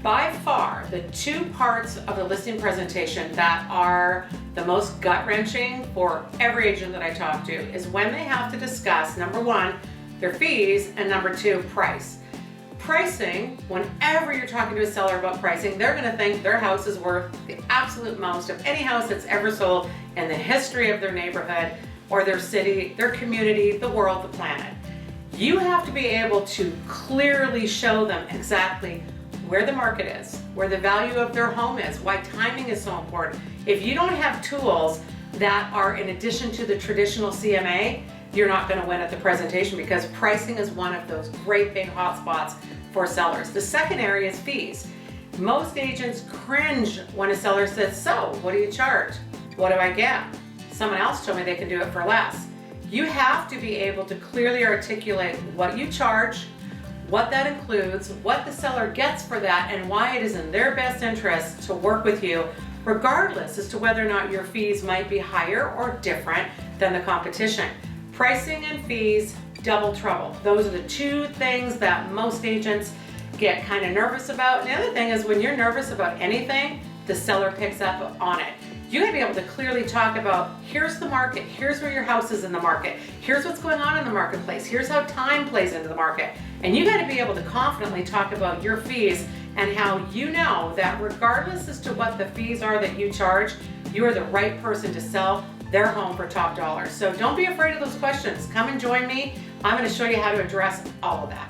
By far, the two parts of the listing presentation that are the most gut-wrenching for every agent that I talk to is when they have to discuss, number one, their fees, and number two, price. Pricing, whenever you're talking to a seller about pricing, they're gonna think their house is worth the absolute most of any house that's ever sold in the history of their neighborhood or their city, their community, the world, the planet. You have to be able to clearly show them exactly where the market is, where the value of their home is, why timing is so important. If you don't have tools that are in addition to the traditional CMA, you're not gonna win at the presentation because pricing is one of those great big hotspots for sellers. The second area is fees. Most agents cringe when a seller says, so what do you charge? What do I get? Someone else told me they can do it for less. You have to be able to clearly articulate what you charge, what that includes, what the seller gets for that, and why it is in their best interest to work with you, regardless as to whether or not your fees might be higher or different than the competition. Pricing and fees, double trouble. Those are the two things that most agents get kind of nervous about. And the other thing is when you're nervous about anything, the seller picks up on it. You gotta be able to clearly talk about, here's the market, here's where your house is in the market, here's what's going on in the marketplace, here's how time plays into the market. And you gotta be able to confidently talk about your fees and how you know that regardless as to what the fees are that you charge, you are the right person to sell their home for top dollar. So don't be afraid of those questions. Come and join me. I'm gonna show you how to address all of that.